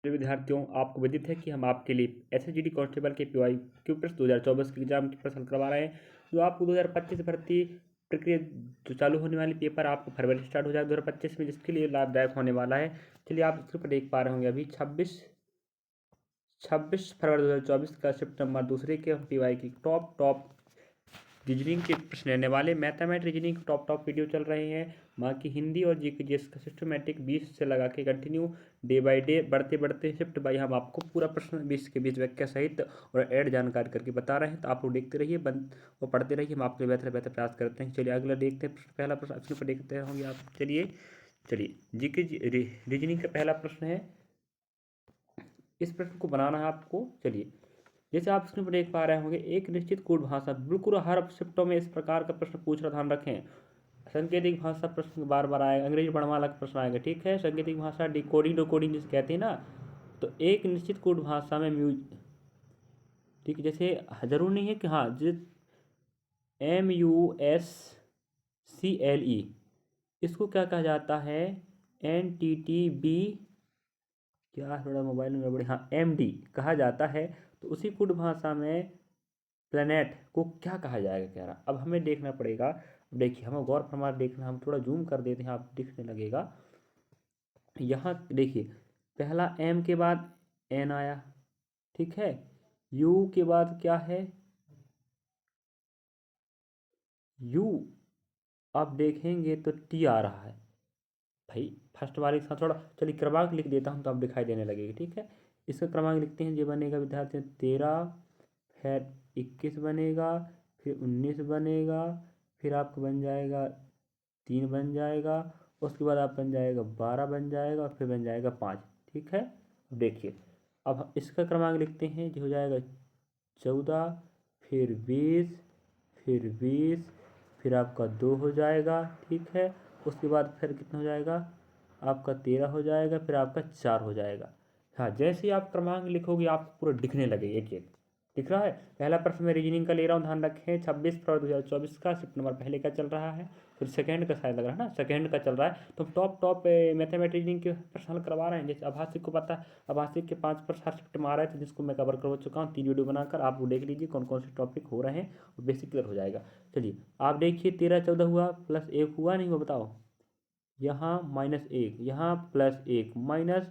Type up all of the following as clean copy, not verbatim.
विद्यार्थियों, आपको विदित है कि हम आपके लिए एसएसजीडी कांस्टेबल के पीवाई क्यू प्रश्न 2024 के एग्जाम के प्रश्न करवा रहे हैं। जो आपको 2025 भर्ती प्रक्रिया जो चालू होने वाली पेपर आपको फरवरी स्टार्ट हो जाएगा 2025 में, जिसके लिए लाभदायक होने वाला है। चलिए, आप स्क्रीन पर देख पा रहे होंगे अभी 26 फरवरी 2024 का शिफ्ट नंबर दूसरे के पीवाई की टॉप रीजनिंग के प्रश्न रहने वाले। मैथमेटिक्स रीजनिंग के टॉप वीडियो चल रहे हैं। बाकी हिंदी और जीके जिसका सिस्टमेटिक 20 से लगा के कंटिन्यू डे बाय डे बढ़ते शिफ्ट बाई हम आपको पूरा प्रश्न 20 के 20 व्याख्या सहित और ऐड जानकारी करके बता रहे हैं। तो आप लोग देखते रहिए और पढ़ते रहिए, हम आपके लिए बेहतर प्रयास करते हैं। चलिए अगला देखते हैं प्रश्न। पहला प्रश्न स्क्रीन पर देखते होंगे आप। चलिए जीके रीजनिंग का पहला प्रश्न है। इस प्रश्न को बनाना है आपको। चलिए, जैसे आप स्क्रीन पर देख पा रहे होंगे, एक निश्चित कोड भाषा बिल्कुल हर शिफ्टों में इस प्रकार का प्रश्न पूछ रहा, ध्यान रखें। सांकेतिक भाषा प्रश्न बार बार आएगा, अंग्रेजी वर्णमाला का प्रश्न आएगा, ठीक है। सांकेतिक भाषा डिकोडिंग जिसे कहते हैं ना, तो एक निश्चित कोड भाषा में ठीक है। जैसे जरूर नहीं है कि हाँ, MUSCLE इसको क्या कहा जाता है, NTTB, क्या थोड़ा मोबाइल में गड़बड़ी, हाँ MD कहा जाता है। तो उसी कोड भाषा में प्लैनेट को क्या कहा जाएगा कह रहा। अब हमें देखना पड़ेगा। अब देखिए, हमें गौर फरमा देखना, हम थोड़ा जूम कर देते हैं, आप दिखने लगेगा। यहाँ देखिए, पहला M के बाद N आया, ठीक है। U के बाद क्या है, U। आप देखेंगे तो T आ रहा है भाई, फर्स्ट वाले के साथ थोड़ा। चलिए क्रमांक लिख देता हूँ तो आप दिखाई देने लगेगी, ठीक है। इसका क्रमांक लिखते हैं, जो बनेगा विद्यार्थी 13, फिर 21 बनेगा, फिर 19 बनेगा, फिर आपका बन जाएगा 3 बन जाएगा, उसके बाद आप बन जाएगा 12 बन जाएगा, और फिर बन जाएगा 5, ठीक है। अब देखिए, अब इसका क्रमांक लिखते हैं, जो हो जाएगा 14, फिर 20, फिर आपका 2 हो जाएगा, ठीक है। उसके बाद फिर कितना हो जाएगा, आपका 13 हो जाएगा, फिर आपका 4 हो जाएगा। हाँ, जैसे ही आप क्रमांक लिखोगे आपको पूरा दिखने लगेगा, एक दिख रहा है। पहला प्रश्न मैं रीजनिंग का ले रहा हूँ, ध्यान रखें। 26 फरवरी 2024 का शिफ्ट नंबर पहले का चल रहा है, फिर सेकंड का शायद लग रहा है ना, सेकंड का चल रहा है। तो टॉप मैथमेटिक्स रीजनिंग के प्रश्न हल करवा रहे हैं। जैसे आभाषिक को पता है, आभाषिक के 5 प्रश्न हर शिफ्ट में आ रहे थे, जिसको मैं कवर कर चुका हूँ 3 वीडियो बनाकर। आप वो देख लीजिए कौन कौन से टॉपिक हो रहे हैं, और बेसिक क्लियर हो जाएगा। चलिए आप देखिए, 13 14 हुआ, प्लस 1 हुआ नहीं हुआ, बताओ। यहाँ -1, यहाँ +1 -1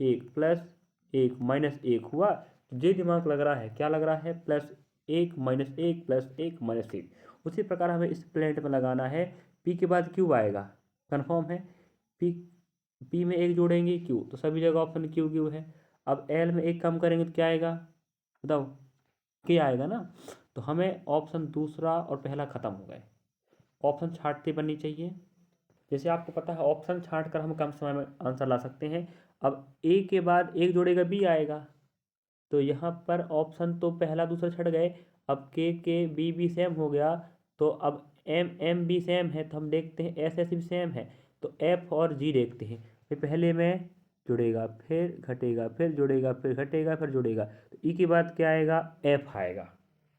+1 -1 हुआ। तो ये दिमाग लग रहा है, क्या लग रहा है, +1 -1 +1 -1। उसी प्रकार हमें इस प्लेट में लगाना है। P के बाद Q आएगा, कन्फर्म है। P में 1 जोड़ेंगे Q, तो सभी जगह ऑप्शन Q है। अब L में 1 कम करेंगे तो क्या आएगा, बताओ, K आएगा ना। तो हमें ऑप्शन दूसरा और पहला खत्म हो गए, ऑप्शन छांटते बननी चाहिए। जैसे आपको पता है, ऑप्शन छांट कर हम कम समय में आंसर ला सकते हैं। अब ए के बाद एक जोड़ेगा बी आएगा, तो यहाँ पर ऑप्शन तो पहला दूसरा छट गए। अब के बी सेम हो गया, तो अब एम बी सेम है, तो हम देखते हैं एस भी सेम है, तो एफ और जी देखते हैं। फिर पहले में जुड़ेगा, फिर घटेगा, फिर जुड़ेगा, फिर घटेगा, फिर जुड़ेगा, तो ई के बाद क्या आएगा, एफ आएगा,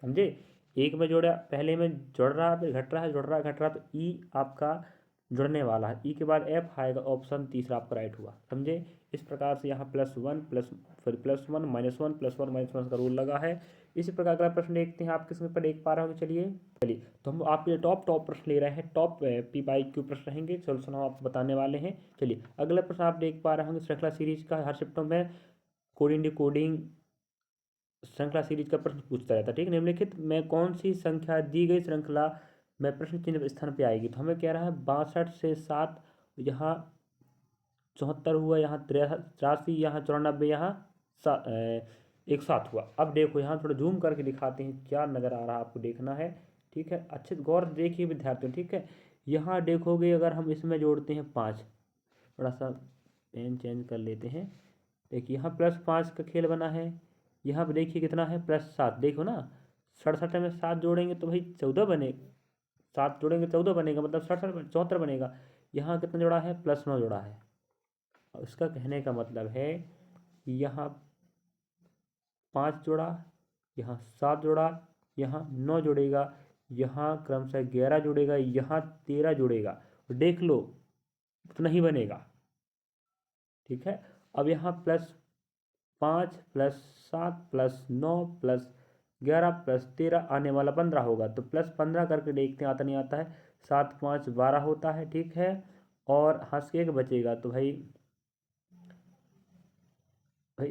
समझे। एक में जोड़ा, पहले में जुड़ रहा, फिर घट रहा है, जुड़ रहा, घट रहा, तो ई आपका जुड़ने वाला है। ई के बाद एफ आएगा, ऑप्शन तीसरा आपका राइट हुआ, समझे। इस प्रकार से यहाँ +1 फिर +1 -1 +1 -1 का रूल लगा है। इसी प्रकार का प्रश्न देखते हैं, आप किस पर देख पा रहे होंगे। चलिए तो हम आपके लिए टॉप प्रश्न ले रहे हैं, टॉप P/Q प्रश्न रहेंगे, सोल्यूशन हम आपको बताने वाले हैं। चलिए अगला प्रश्न आप देख पा रहे होंगे, श्रृंखला सीरीज का हर शिफ्टों में कोडिंग डिकोडिंग श्रृंखला सीरीज का प्रश्न पूछता रहता है, ठीक। निम्नलिखित में कौन सी संख्या दी गई श्रृंखला में प्रश्न चिन्ह स्थान पे आएगी। तो हमें कह रहा है 62 से 7, यहाँ 74 हुआ, यहाँ 83, यहाँ 94, यहाँ 107 हुआ। अब देखो, यहाँ थोड़ा जूम करके दिखाते हैं, क्या नज़र आ रहा है आपको, देखना है, ठीक है। अच्छे गौर देखिए विद्यार्थियों, ठीक है। यहाँ देखोगे, अगर हम इसमें जोड़ते हैं 5, थोड़ा सा पेन चेंज कर लेते हैं। देखिए यहाँ +5 का खेल बना है। यहाँ पर देखिए कितना है, +7, देखो ना। 67 में 7 जोड़ेंगे तो भाई 14 बने, 7 जोड़ेंगे 14 बनेगा, मतलब 67 74 बनेगा। यहाँ कितना जोड़ा है, +9 जोड़ा है। और इसका कहने का मतलब है कि यहाँ 5 जोड़ा, यहाँ 7 जोड़ा, यहाँ 9 जोड़ेगा, यहाँ क्रमशः 11 जोड़ेगा, यहाँ 13 जोड़ेगा, देख लो उतना ही बनेगा, ठीक है। अब यहाँ 5 + 7 + 9 + 11 + 13 आने वाला 15 होगा। तो +15 करके देखते हैं आता नहीं आता है। 7 × 5 = 12 होता है, ठीक है। और हंस के एक बचेगा, तो भाई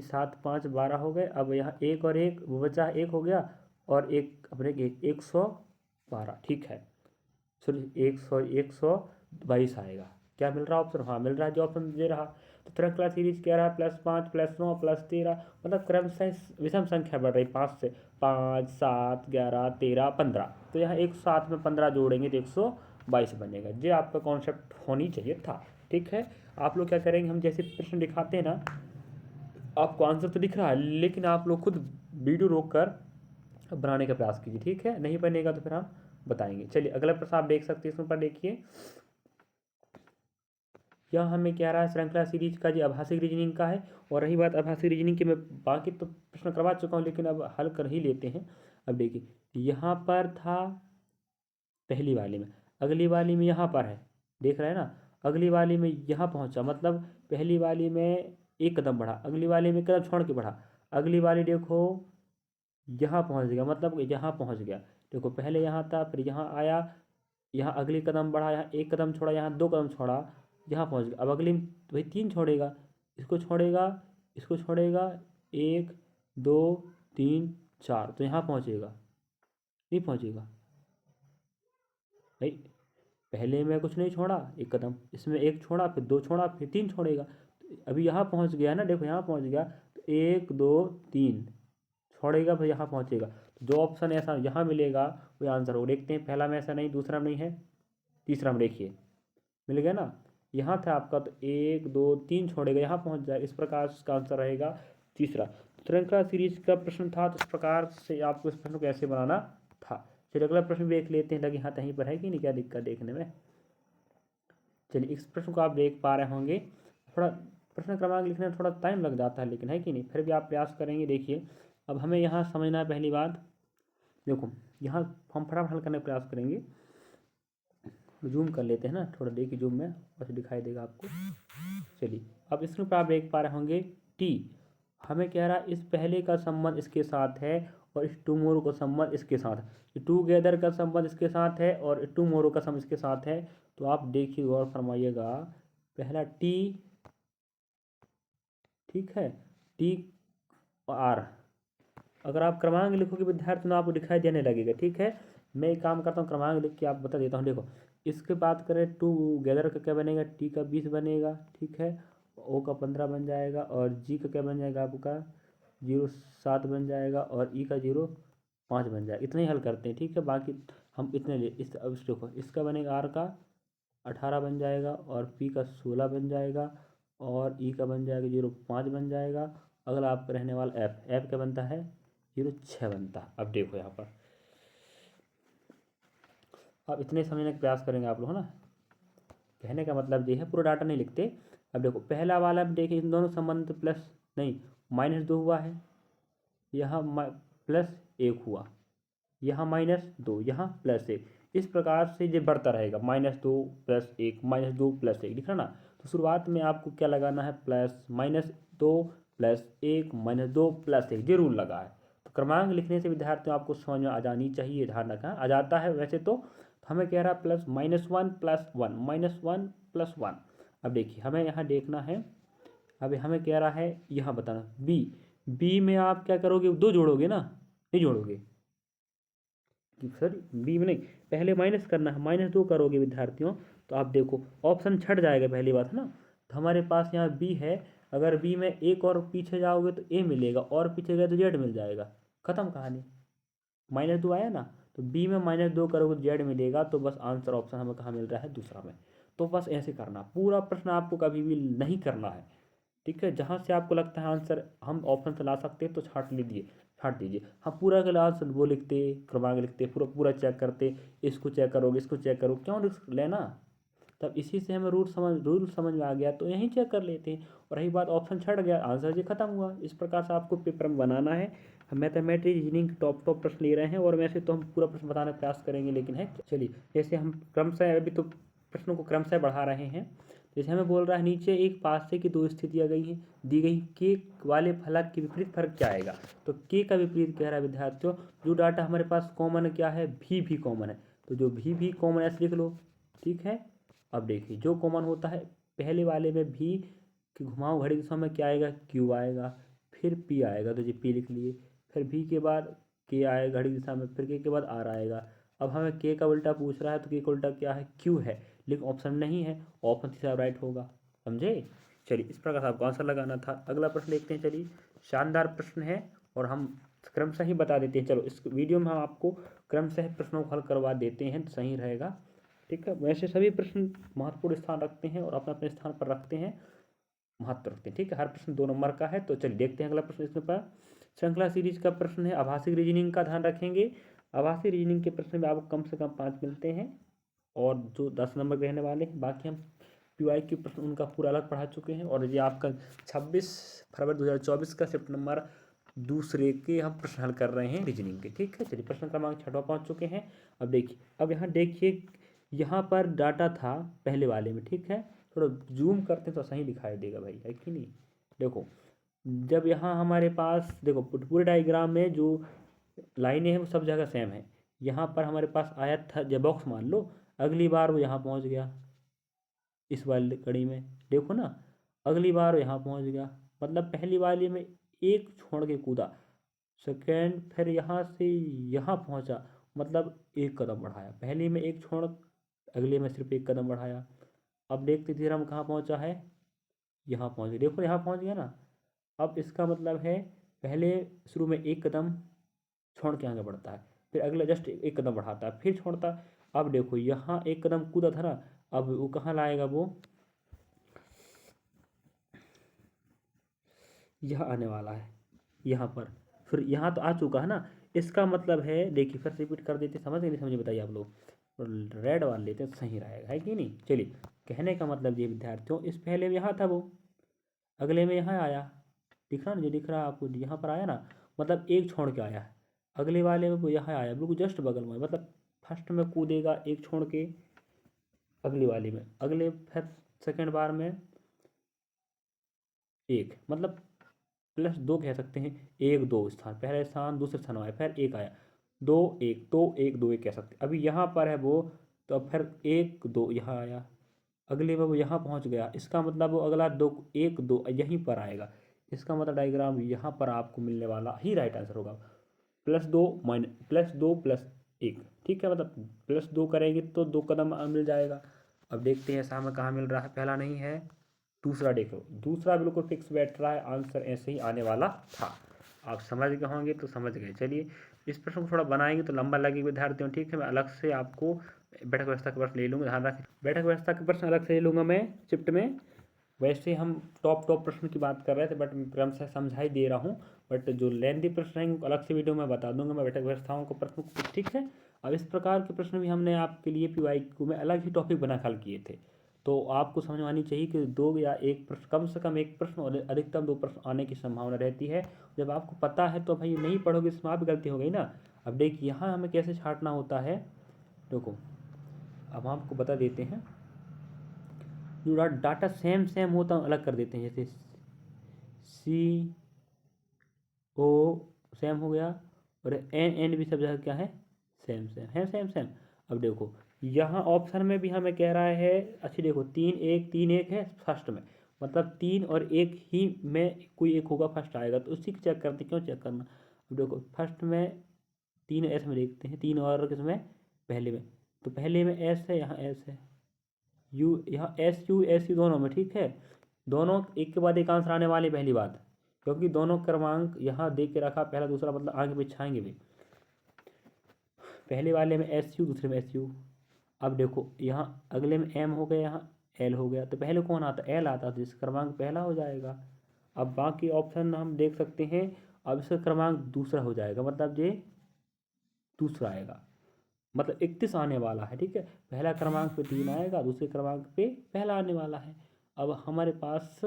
7 × 5 = 12 हो गए। अब यहाँ एक और एक वो बचा, एक हो गया और एक अपने 112, ठीक है। सॉरी 122 आएगा। क्या मिल रहा ऑप्शन? हाँ मिल रहा है, जो ऑप्शन दे रहा। तो श्रृंखला सीरीज क्या रहा? +5 + 9 + 13, मतलब क्रमशः विषम संख्या बढ़ रही 5 से। 5, 7, 11, 13, 15। तो यहाँ 107 में 15 जोड़ेंगे तो 122 बनेगा। ये आपका कॉन्सेप्ट होनी चाहिए था, ठीक है। आप लोग क्या करेंगे, हम जैसे प्रश्न दिखाते हैं ना, आपको आंसर तो दिख रहा है, लेकिन आप लोग खुद वीडियो रोक कर बनाने का प्रयास कीजिए, ठीक है। नहीं बनेगा तो फिर हम बताएंगे। चलिए अगला प्रश्न आप देख सकते हैं, इसमें पर देखिए। यहाँ हमें क्या रहा है, श्रृंखला सीरीज का जो आभासी रीजनिंग का है। और रही बात आभासी रीजनिंग की, मैं बाकी तो प्रश्न करवा चुका हूँ, लेकिन अब हल कर ही लेते हैं। अब देखिए यहाँ पर था पहली वाली में, अगली वाली में यहाँ पर है, देख रहे हैं ना। अगली वाली में यहाँ पहुँचा, मतलब पहली वाली में एक कदम बढ़ा, अगली वाली में कदम छोड़ के बढ़ा। अगली वाली देखो यहाँ पहुँच गया, मतलब यहाँ पहुँच गया। देखो पहले यहाँ था, फिर यहाँ आया, यहाँ अगली कदम बढ़ा, यहाँ एक कदम छोड़ा, यहाँ 2 कदम छोड़ा, यहाँ पहुँच गया। अब अगली भाई 3 छोड़ेगा, इसको छोड़ेगा, इसको छोड़ेगा, 1, 2, 3, 4, तो यहाँ पहुँचेगा, नहीं पहुँचेगा भाई। पहले में कुछ नहीं छोड़ा, एक कदम, इसमें एक छोड़ा, फिर 2 छोड़ा, फिर 3 छोड़ेगा, तो अभी यहाँ पहुँच गया ना, देखो यहाँ पहुँच गया। तो 1, 2, 3 छोड़ेगा, फिर यहाँ पहुँचेगा। तो जो ऑप्शन ऐसा यहाँ मिलेगा वही आंसर हो। देखते हैं, पहला में ऐसा नहीं, दूसरा में नहीं है, तीसरा में देखिए मिल गया ना। यहाँ था आपका, तो 1, 2, 3 छोड़ेगा, यहाँ पहुँच जाए। इस प्रकार इसका आंसर रहेगा तीसरा। श्रृंखला सीरीज का प्रश्न था, तो इस प्रकार से आपको इस प्रश्न को ऐसे बनाना था। चलिए अगला प्रश्न देख लेते हैं, लगे हाँ कहीं पर है कि नहीं, क्या दिक्कत देखने में। चलिए इस प्रश्न को आप देख पा रहे होंगे। थोड़ा प्रश्न क्रमांक लिखने में थोड़ा टाइम लग जाता है, लेकिन है कि नहीं, फिर भी आप प्रयास करेंगे। देखिए अब हमें यहाँ समझना है पहली बात। देखो यहाँ हम फटाफट हल करने का प्रयास करेंगे। जूम कर लेते हैं ना, थोड़ा देखिए जूम में, बस दिखाई देगा आपको। चलिए अब इसके ऊपर आप देख पा रहे होंगे टी। हमें कह रहा है इस पहले का संबंध इसके साथ है और इस टुमारो का संबंध इसके साथ है। टुगेदर का संबंध इसके साथ है और टुमारो का संबंध इसके साथ है। तो आप देखिए गौर फरमाइएगा, पहला टी, ठीक है, टी आर। अगर आप क्रमांक लिखोगे विद्यार्थी तो आपको दिखाई देने लगेगा, ठीक है। मैं एक काम करता हूँ, क्रमांक लिख के आप बता देता हूँ। देखो इसके बात करें, टुगेदर का क्या बनेगा, टी का 20 बनेगा, ठीक है। ओ का 15 बन जाएगा, और जी का क्या बन जाएगा आपका 0.7 बन जाएगा, और ई का 0.5 बन जाएगा। इतना ही हल करते हैं, ठीक है। बाकी हम इतने ले इस, अब देखो इसका बनेगा आर का 18 बन जाएगा, और पी का 16 बन जाएगा, और ई का बन जाएगा 0.5 बन जाएगा। अगला आपका रहने वाला एफ, एफ क्या बनता है 0.6 बनता है। अब देखो यहाँ पर आप इतने समझने का प्रयास करेंगे आप लोग, है ना। कहने का मतलब ये है, पूरा डाटा नहीं लिखते। अब देखो पहला वाला में देखिए, इन दोनों संबंध प्लस नहीं -2 हुआ है, यहाँ +1 हुआ, यहाँ -2, यहाँ +1। इस प्रकार से ये बढ़ता रहेगा, -2 + 1, -2 + 1, दिख रहा ना। तो शुरुआत में आपको क्या लगाना है, -2 + 1 -2 + 1, ये रूल लगा है। तो क्रमांक लिखने से विद्यार्थियों आपको समझ में आ जानी चाहिए, ध्यान रखना। आ जाता है वैसे तो हमें कह रहा है +-1 + 1 -1 + 1। अब देखिए हमें यहाँ देखना है, अब हमें कह रहा है यहाँ बताना बी। बी में आप क्या करोगे, 2 जोड़ोगे ना, नहीं जोड़ोगे सर, बी में नहीं, पहले माइनस करना है, -2 करोगे विद्यार्थियों। तो आप देखो ऑप्शन छट जाएगा, पहली बात है ना। तो हमारे पास यहाँ बी है, अगर बी में एक और पीछे जाओगे तो ए मिलेगा, और पीछे गए तो जेड मिल जाएगा, खत्म कहानी। -2 आया ना, तो बी में -2 करोगे तो जेड मिलेगा। तो बस आंसर ऑप्शन हमें कहाँ मिल रहा है, दूसरा में। तो बस ऐसे करना, पूरा प्रश्न आपको कभी भी नहीं करना है, ठीक है। जहाँ से आपको लगता है आंसर हम ऑप्शन से ला सकते हैं तो छांट दीजिए। हाँ पूरा का आंसर वो लिखते, क्रमांक लिखते, पूरा पूरा चेक करते, इसको चेक करोगे, इसको चेक करो, क्यों रिस्क लेना। तब इसी से हमें रूल समझ में आ गया, तो यहीं चेक कर लेते हैं। और रही बात ऑप्शन छट गया, आंसर जी खत्म हुआ। इस प्रकार से आपको पेपर में बनाना है। हम मैथमेटिक्स रीजनिंग टॉप प्रश्न ले रहे हैं, और वैसे तो हम पूरा प्रश्न बताने का प्रयास करेंगे, लेकिन है चलिए जैसे हम क्रमशः अभी तो प्रश्नों को क्रमशः बढ़ा रहे हैं। जैसे हमें बोल रहा है नीचे एक पासे की दो स्थितियाँ गई हैं, दी गई के वाले फलक के विपरीत फर्क क्या आएगा। तो के का विपरीत कह रहा है विद्यार्थियों, जो डाटा हमारे पास कॉमन क्या है, भी कॉमन है, तो जो भी कॉमन ऐसे लिख लो, ठीक है। अब देखिए जो कॉमन होता है पहले वाले में भी कि घुमाओ घड़ी दिशा में क्या आएगा, क्यू आएगा, फिर पी आएगा, तो ये पी लिख लिए, फिर भी के बाद के आएगा घड़ी दिशा में, फिर के बाद आर आएगा। अब हमें के का उल्टा पूछ रहा है तो के का उल्टा क्या है, क्यू है, लेकिन ऑप्शन नहीं है, ऑप्शन तीसरा राइट होगा, समझे। चलिए इस प्रकार से आपको आंसर लगाना था। अगला प्रश्न देखते हैं, चलिए शानदार प्रश्न है और हम क्रमशः ही बता देते हैं। चलो इस वीडियो में हम आपको क्रमशः प्रश्नों को हल करवा देते हैं तो सही रहेगा, ठीक है। वैसे सभी प्रश्न महत्वपूर्ण स्थान रखते हैं और अपने अपने स्थान पर रखते हैं, महत्व रखते हैं, ठीक है। हर प्रश्न 2 नंबर का है। तो चलिए देखते हैं अगला प्रश्न। इसमें पर श्रृंखला सीरीज का प्रश्न है, आभासी रीजनिंग का ध्यान रखेंगे। आभासी रीजनिंग के प्रश्न में आपको कम से कम 5 मिलते हैं और जो 10 नंबर के रहने वाले हैं, बाकी हम पीवाई के प्रश्न उनका पूरा अलग पढ़ा चुके हैं। और ये आपका 26 फरवरी 2024 का शिफ्ट नंबर दूसरे के हम प्रश्न हल कर रहे हैं रीजनिंग के, ठीक है। चलिए प्रश्न क्रमांक 6 पहुँच चुके हैं। अब देखिए, अब यहाँ देखिए, यहाँ पर डाटा था पहले वाले में, ठीक है। थोड़ा जूम करते हैं तो सही दिखाई देगा भाई, है कि नहीं। देखो जब यहाँ हमारे पास देखो पूरे डायग्राम में जो लाइनें हैं वो सब जगह सेम है। यहाँ पर हमारे पास आयत था, जब बॉक्स मान लो, अगली बार वो यहाँ पहुँच गया इस वाली कड़ी में, देखो ना, अगली बार यहाँ पहुँच गया, मतलब पहली वाली में एक छोड़ के कूदा, सेकेंड फिर यहाँ से यहाँ पहुँचा, मतलब एक कदम बढ़ाया, पहले में एक छोड़, अगले में सिर्फ एक कदम बढ़ाया। अब देखते धीरे हम कहाँ पहुँचा है, यहाँ पहुँच गए, देखो यहाँ पहुँच गया ना। अब इसका मतलब है पहले शुरू में एक कदम छोड़ के आगे बढ़ता है, फिर अगला जस्ट एक कदम बढ़ाता है, फिर छोड़ता है। अब देखो यहाँ एक कदम कूदा था ना, अब वो कहाँ लाएगा, वो यहाँ आने वाला है, यहाँ पर, फिर यहाँ तो आ चुका है ना। इसका मतलब है देखिए, फिर रिपीट कर देते, समझ नहीं समझे बताइए आप लोग, रेड वाले लेते तो सही रहेगा, है कि नहीं। चलिए कहने का मतलब ये विद्यार्थियों, इस पहले में यहाँ था वो, अगले में यहाँ आया, दिख रहा ना, जो दिख रहा है आपको यहाँ पर आया ना, मतलब एक छोड़ के आया है। अगले वाले में वो यहाँ आया, बिल्कुल जस्ट बगल में, मतलब फर्स्ट में कूदेगा एक छोड़ के, अगली वाली में, अगले फिर सेकेंड बार में एक, मतलब +2 कह सकते हैं, एक दो स्थान, पहले स्थान दूसरे स्थान आया, फिर एक आया, दो एक, दो एक, दो एक कह सकते हैं। अभी यहाँ पर है वो, तो अब फिर एक दो यहाँ आया, अगले में वो यहाँ पहुँच गया, इसका मतलब वो अगला दो एक दो यहीं पर आएगा। इसका मतलब डायग्राम यहाँ पर आपको मिलने वाला ही राइट आंसर होगा, +2 +2 +1, ठीक है। मतलब +2 करेंगे तो 2 कदम मिल जाएगा। अब देखते हैं ऐसा हमें कहाँ मिल रहा है, पहला नहीं है, दूसरा देखो, दूसरा बिल्कुल फिक्स बैठ रहा है, आंसर ऐसे ही आने वाला था। आप समझ गए होंगे तो समझ गए। चलिए इस प्रश्न को थोड़ा बनाएंगे तो लंबा लगेगा विद्यार्थियों, ठीक है। मैं अलग से आपको बैठक व्यवस्था के प्रश्न ले लूँगा, ध्यान रखें, बैठक व्यवस्था के प्रश्न अलग से ले लूँगा मैं शिफ्ट में। वैसे हम टॉप प्रश्न की बात कर रहे थे, बट मैं क्रम से समझा ही दे रहा हूँ, बट जो लेंथी प्रश्न हैं अलग से वीडियो में बता दूंगा मैं, बैठक व्यवस्थाओं को प्रश्न को, ठीक है। अब इस प्रकार के प्रश्न भी हमने आपके लिए PYQ में अलग ही टॉपिक बना हल किए थे, तो आपको समझ में आनी चाहिए कि 2 या 1 प्रश्न, कम से कम 1 प्रश्न और अधिकतम 2 प्रश्न आने की संभावना रहती है। जब आपको पता है तो भाई नहीं पढ़ोगे, इसमें आप गलती हो गई ना। अब देखिए यहाँ हमें कैसे छांटना होता है, देखो अब हम आपको बता देते हैं। जो डाटा सेम होता है अलग कर देते हैं, जैसे CO सेम हो गया, और N भी सब जगह क्या है, सेम। अब देखो यहाँ ऑप्शन में भी हमें कह रहा है, अच्छी देखो 3 1 है फर्स्ट में, मतलब 3 और 1 ही में कोई एक होगा, फर्स्ट आएगा, तो उसी को चेक करते, क्यों चेक करना। अब देखो फर्स्ट में 3 S में देखते हैं, 3 और किसमें, पहले में, तो पहले में S है, यहाँ S है, U यहाँ SU दोनों में, ठीक है। दोनों एक के बाद एक आंसर आने वाले, पहली बात, क्योंकि दोनों क्रमांक यहाँ दे के रखा, पहला दूसरा, मतलब आगे पीछे आएंगे भी, पहले वाले में SU दूसरे में SU। अब देखो यहाँ अगले में M हो गया, यहाँ L हो गया, तो पहले कौन आता, L आता, तो इसका क्रमांक पहला हो जाएगा। अब बाकी ऑप्शन हम देख सकते हैं, अब इसका क्रमांक दूसरा हो जाएगा, मतलब ये दूसरा आएगा, मतलब 31 आने वाला है, ठीक है। पहला क्रमांक पे 3 आएगा, दूसरे क्रमांक पे पहला आने वाला है। अब हमारे पास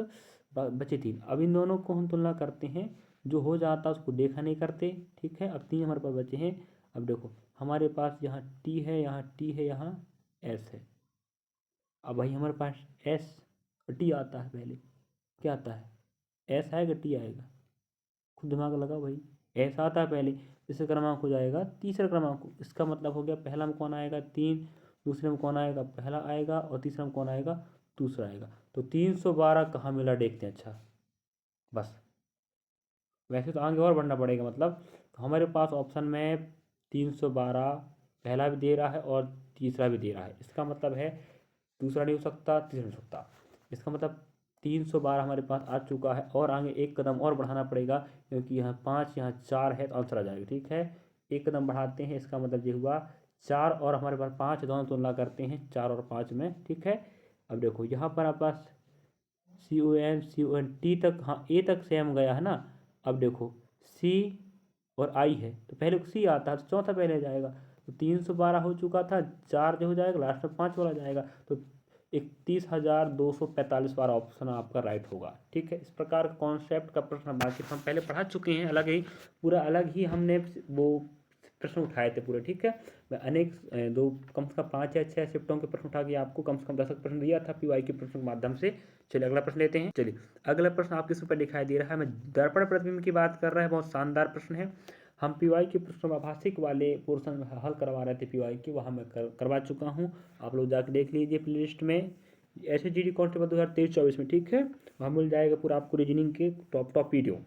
बचे 3, अब इन दोनों को हम तुलना करते हैं, जो हो जाता है उसको देखा नहीं करते, ठीक है। अब 3 हमारे पास बचे हैं। अब देखो हमारे पास यहाँ T है, यहाँ S है। अब भाई हमारे पास S टी आता है पहले, क्या आता है, एस आएगा टी आएगा, खुद दिमाग लगाओ भाई, एस आता है पहले, तीसरा क्रमांक हो जाएगा तीसरा क्रमांक। इसका मतलब हो गया पहला में कौन आएगा 3, दूसरे में कौन आएगा पहला आएगा, और तीसरा में कौन आएगा दूसरा आएगा। तो 312 कहाँ मिला देखते हैं। अच्छा बस, वैसे तो आगे और बढ़ना पड़ेगा, मतलब तो हमारे पास ऑप्शन में 312 पहला भी दे रहा है और तीसरा भी दे रहा है, इसका मतलब है दूसरा नहीं हो सकता, तीसरा नहीं हो सकता। इसका मतलब 312 हमारे पास आ चुका है, और आगे एक कदम और बढ़ाना पड़ेगा, क्योंकि यहाँ 5 यहाँ 4 है तो आंसर आ जाएगा। ठीक है, एक कदम बढ़ाते हैं, इसका मतलब ये हुआ 4 और हमारे पास 5, दोनों तुलना करते हैं 4 और 5 में। ठीक है, अब देखो यहाँ पर आप पास CON T तक, हाँ ए तक सेम गया है ना। अब देखो C और I है तो पहले C आता है तो चौथा पहले जाएगा, तो 312 हो चुका था, 4 जो हो जाएगा लास्ट में 5 वाला जाएगा, तो 31,245 वाला ऑप्शन आपका राइट होगा। ठीक है, इस प्रकार कॉन्सेप्ट का प्रश्न बाकी हम पहले पढ़ा चुके हैं, अलग ही पूरा अलग ही हमने वो प्रश्न उठाए थे पूरे। ठीक है, मैं अनेक दो कम से कम 5 या 6 शिफ्टों के प्रश्न उठा के आपको कम से कम 10 प्रश्न दिया था PY के प्रश्न के माध्यम से। चलिए अगला प्रश्न लेते हैं। चलिए अगला प्रश्न आपके ऊपर दिखाई दे रहा है, मैं दर्पण प्रतिबिंब की बात कर रहा है, बहुत शानदार प्रश्न है। हम PY के प्रश्न आभासिक वाले पोर्शन में हल करवा रहे थे PY के, वहाँ मैं करवा चुका हूँ, आप लोग जाकर देख लीजिए प्ले लिस्ट में, SSGD कांस्टेबल 2023-24 में। ठीक है, वहाँ मिल जाएगा पूरा आपको रीजनिंग के टॉप वीडियो।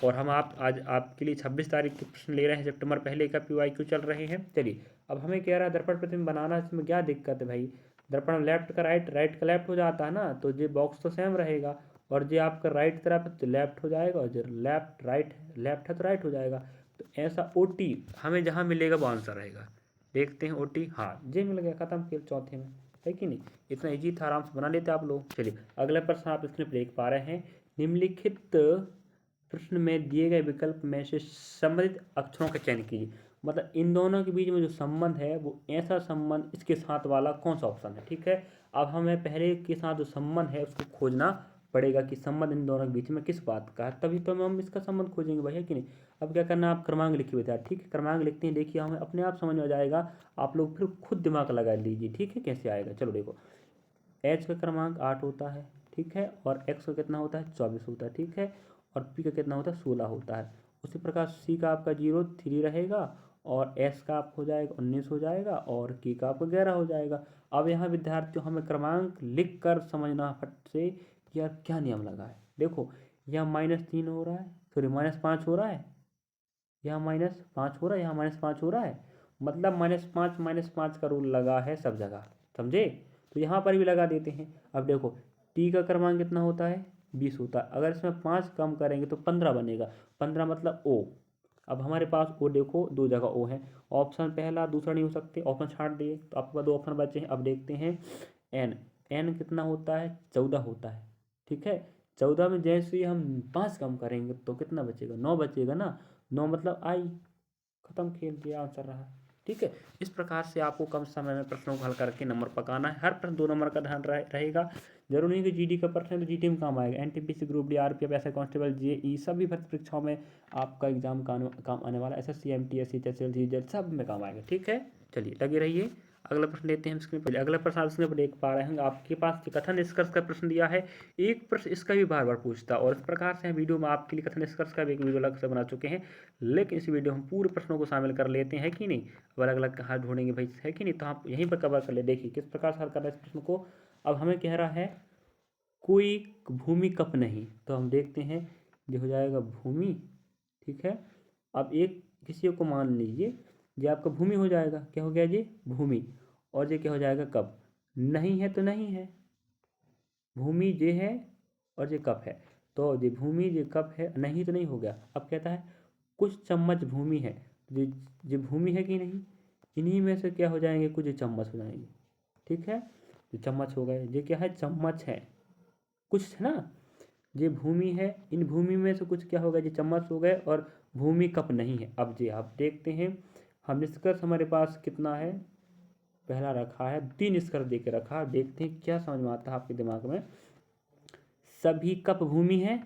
और हम आज आपके लिए 26 तारीख के प्रश्न ले रहे हैं, सितंबर पहले का PYQ चल रहे हैं। चलिए अब हमें कह रहा है दर्पण प्रतिबिंब बनाना, इसमें क्या दिक्कत है भाई, दर्पण लेफ्ट का राइट, राइट का लेफ्ट हो जाता है ना, तो ये बॉक्स तो सेम रहेगा, और जो आपका राइट तरफ है तो लेफ्ट हो जाएगा, और जो लेफ्ट राइट लेफ्ट है तो राइट हो जाएगा। तो ऐसा OT हमें जहाँ मिलेगा वो आंसर रहेगा। देखते हैं OT, हाँ ये मिल गया, खत्म फिर चौथे में, है कि नहीं, इतना ईजी था, आराम से बना लेते आप लोग। चलिए अगला प्रश्न आप स्क्रीन पर देख पा रहे हैं, निम्नलिखित प्रश्न में दिए गए विकल्प में से संबंधित अक्षरों का चयन कीजिए। मतलब इन दोनों के बीच में जो संबंध है वो ऐसा संबंध इसके साथ वाला कौन सा ऑप्शन है। ठीक है, अब हमें पहले के साथ जो संबंध है उसको खोजना पड़ेगा कि संबंध इन दोनों के बीच में किस बात का है, तभी तो हम इसका संबंध खोजेंगे भाई, है कि नहीं। अब क्या करना है, आप क्रमांक लिखिए बेटा। ठीक है, क्रमांक लिखते हैं, देखिए हमें अपने आप समझ में आ जाएगा, आप लोग फिर खुद दिमाग लगा लीजिए। ठीक है, कैसे आएगा, चलो देखो, H का क्रमांक 8 होता है। ठीक है, और X का कितना होता है 24 होता है। ठीक है, और P का कितना होता है 16 होता है। उसी प्रकार C का आपका 0 3 रहेगा, और S का आपको हो जाएगा 19 हो जाएगा, और K का आपको 11 हो जाएगा। अब यहाँ विद्यार्थियों हमें क्रमांक लिख कर समझना फट से कि यार क्या नियम लगा है। देखो यहाँ -3 हो रहा है, सॉरी -5 हो रहा है, यहाँ -5 हो रहा है, यहाँ -5 हो रहा है, मतलब -5 का रूल लगा है सब जगह, समझे। तो यहाँ पर भी लगा देते हैं। अब देखो T का क्रमांक कितना होता है 20 होता है, अगर इसमें 5 कम करेंगे तो 15 बनेगा, 15 मतलब O। अब हमारे पास O देखो दो जगह O है, ऑप्शन पहला दूसरा नहीं हो सकते, ऑप्शन छाट दिए तो आपके पास 2 ऑप्शन बचे हैं। अब देखते हैं N कितना होता है 14 होता है। ठीक है, 14 में जैसे ही हम 5 कम करेंगे तो कितना बचेगा 9 बचेगा ना, 9 मतलब I, खत्म खेल दिया, आंसर रहा। ठीक है, इस प्रकार से आपको कम समय में प्रश्नों को हल करके नंबर पकाना है। हर प्रश्न 2 नंबर का ध्यान रहेगा, जरूरी नहीं कि GD का प्रश्न है तो GD में काम आएगा, NTPC ग्रुप D RPF ऐसा कांस्टेबल JE सभी भर्ती परीक्षाओं में आपका एग्जाम काम आने वाला, SSC MT SC HSL GJL सब में काम आएगा। ठीक है, चलिए लगे रहिए। अगला प्रश्न लेते हैं हम स्क्रीन पर। अगला प्रश्न आप स्क्रीन पर देख पा रहे हैं, आपके पास कथन निष्कर्ष का प्रश्न दिया है, एक प्रश्न इसका भी बार बार पूछता है, और इस प्रकार से हम वीडियो में आपके लिए कथन निष्कर्ष का भी एक वीडियो अलग से बना चुके हैं, लेकिन इस वीडियो हम पूरे प्रश्नों को शामिल कर लेते हैं कि नहीं, अलग अलग कहाँ ढूंढेंगे भाई, है कि नहीं, तो आप यहीं पर कवर कर ले। देखिए किस प्रकार से हल करना है इस प्रश्न को। अब हमें कह रहा है कोई भूमि कप नहीं, तो हम देखते हैं ये हो जाएगा भूमि। ठीक है, अब एक किसी को मान लीजिए ये आपका भूमि हो जाएगा, क्या हो गया ये भूमि, और ये क्या हो जाएगा कप, नहीं है तो नहीं है, भूमि ये है और ये कप है, तो ये भूमि ये कप है, नहीं तो नहीं हो गया। अब कहता है कुछ चम्मच भूमि है, ये भूमि है कि नहीं, इन्हीं में से क्या हो जाएंगे कुछ चम्मच हो जाएंगे। ठीक है, ये चम्मच हो गए, ये क्या है चम्मच है, कुछ है ना, ये भूमि है, इन भूमि में से कुछ क्या हो गया, ये चम्मच हो गए, और भूमि कप नहीं है। अब जी आप देखते हैं, हम निष्कर्ष हमारे पास कितना है, पहला रखा है 3 निष्कर्ष दे के रखा, देखते हैं क्या समझ में आता है आपके दिमाग में। सभी कप भूमि है,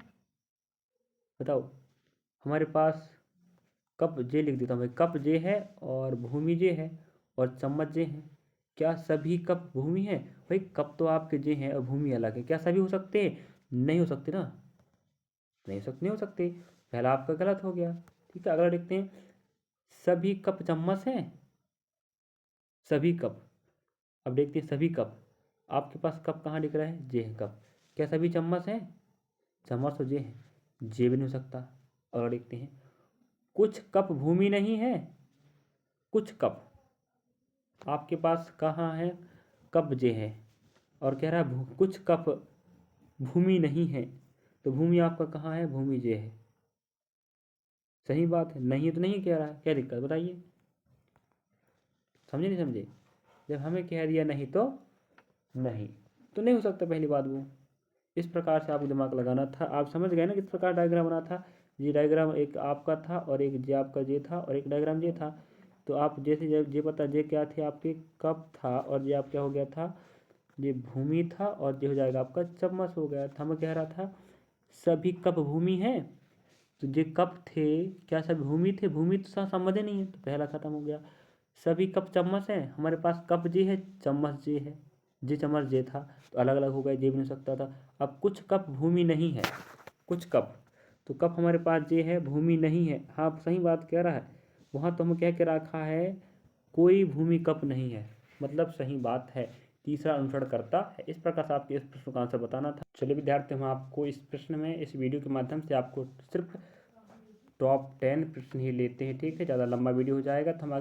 बताओ, हमारे पास कप जे लिख देता हूँ भाई, कप जे है और भूमि जे है और चम्मच जे है, क्या सभी कप भूमि है? भाई कप तो आपके जे हैं और भूमि अलग है। क्या सभी हो सकते हैं? नहीं हो सकते ना, नहीं हो सकते। पहला आपका गलत हो गया। ठीक है, अगला देखते हैं। सभी कप चम्मच हैं? सभी कप, अब देखते हैं सभी कप। आपके पास कप कहाँ दिख रहा है? जे है कप। क्या सभी चम्मच हैं? चम्मच तो जे है, जे भी नहीं हो सकता। और देखते हैं, कुछ कप भूमि नहीं है? कुछ कप आपके पास कहाँ है? कप जे है और कह रहा है कुछ कप भूमि नहीं है, तो भूमि आपका कहाँ है? भूमि जे है। सही बात है, नहीं है तो नहीं कह रहा है, क्या दिक्कत बताइए? समझे नहीं समझे? जब हमें कह दिया नहीं तो नहीं, तो नहीं हो सकता पहली बात वो। इस प्रकार से आपको दिमाग लगाना था। आप समझ गए ना किस प्रकार डायग्राम बना था? ये डायग्राम एक आपका था और एक जे आपका जे था और एक डायग्राम ये था। तो आप जैसे जे पता जे क्या थे आपके? कप था और ये आप क्या हो गया था? ये भूमि था और ये हो जाएगा आपका चम्मच हो गया था। मैं कह रहा था सभी कप भूमि है, तो ये कप थे क्या सभी भूमि थे? भूमि तो संबंध ही नहीं है, तो पहला खत्म हो गया। सभी कप चम्मच है, हमारे पास कप जे है चम्मच जे है, जे चम्मच जे था, तो अलग अलग हो गए, जे भी नहीं हो सकता था। अब कुछ कप भूमि नहीं है, कुछ कप, तो कप हमारे पास जे है भूमि नहीं है। हाँ सही बात कह रहा है, वहाँ तो हम कह के रखा है कोई भूमि कप नहीं है, मतलब सही बात है। तीसरा अनुसरण करता है। इस प्रकार से आपके इस प्रश्न का आंसर बताना था। चलिए विद्यार्थी, हम आपको इस प्रश्न में इस वीडियो के माध्यम से आपको सिर्फ टॉप 10 प्रश्न ही लेते हैं। ठीक है, ज़्यादा लंबा वीडियो हो जाएगा तो हम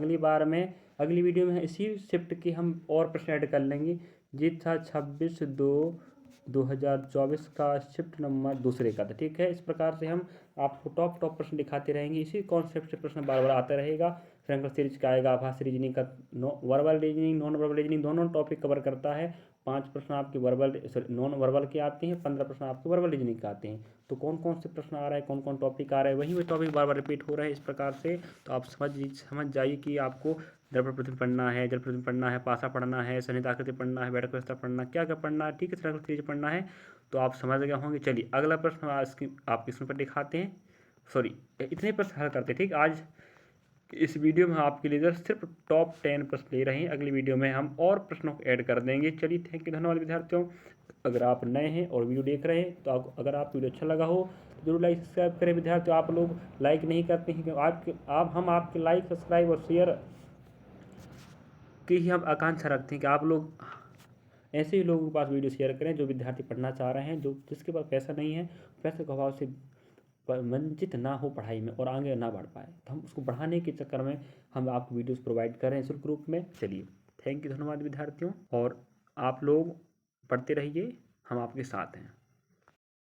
अगली वीडियो में इसी शिफ्ट के हम और प्रश्न ऐड कर लेंगे। ये था 26/2/2024 का शिफ्ट नंबर दूसरे का था। ठीक है, इस प्रकार से हम आपको टॉप प्रश्न दिखाते रहेंगे। इसी कॉन्सेप्ट से प्रश्न बार बार आता रहेगा। श्रृंखला सीरीज का आएगा, आभासी रीजनिंग का, verbal reasoning non verbal reasoning दोनों टॉपिक कवर करता है। 5 प्रश्न आपके नॉन वर्बल के आते हैं, 15 प्रश्न आपके वर्बल रीजनिंग के आते हैं। तो कौन कौन से प्रश्न आ रहे हैं, कौन कौन टॉपिक आ रहे हैं, वही टॉपिक बार बार रिपीट हो रहे हैं। इस प्रकार से तो आप समझ जाइए कि आपको दर्पण प्रतिबिंब पढ़ना है, जल प्रतिबिंब पढ़ना है, पासा पढ़ना है, संहिता आकृति पढ़ना है, बैठक व्यवस्था पढ़ना, क्या क्या पढ़ना है। ठीक है, श्रृंखला सीरीज पढ़ना है, तो आप समझ गए होंगे। चलिए अगला प्रश्न आपकी स्क्रीन पर दिखाते हैं। सॉरी, इतने प्रश्न हल करते हैं। ठीक, आज इस वीडियो में आपके लिए सिर्फ टॉप 10 प्रश्न ले रहे हैं। अगली वीडियो में हम और प्रश्नों को ऐड कर देंगे। चलिए थैंक यू, धन्यवाद विद्यार्थियों। अगर आप नए हैं और वीडियो देख रहे हैं तो अगर आपको वीडियो अच्छा लगा हो तो जरूर लाइक सब्सक्राइब करें। विद्यार्थियों, आप लोग लाइक नहीं करते हैं कि हम आपके लाइक सब्सक्राइब और शेयर की ही हम आकांक्षा रखते हैं कि आप लोग ऐसे ही लोगों के पास वीडियो शेयर करें जो विद्यार्थी पढ़ना चाह रहे हैं, जो जिसके पास पैसा नहीं है, पैसे के अभाव से वंचित ना हो पढ़ाई में और आगे ना बढ़ पाए, तो हम उसको बढ़ाने के चक्कर में हम आपको वीडियोस प्रोवाइड करें निःशुल्क रूप में। चलिए थैंक यू, धन्यवाद विद्यार्थियों, और आप लोग पढ़ते रहिए, हम आपके साथ हैं।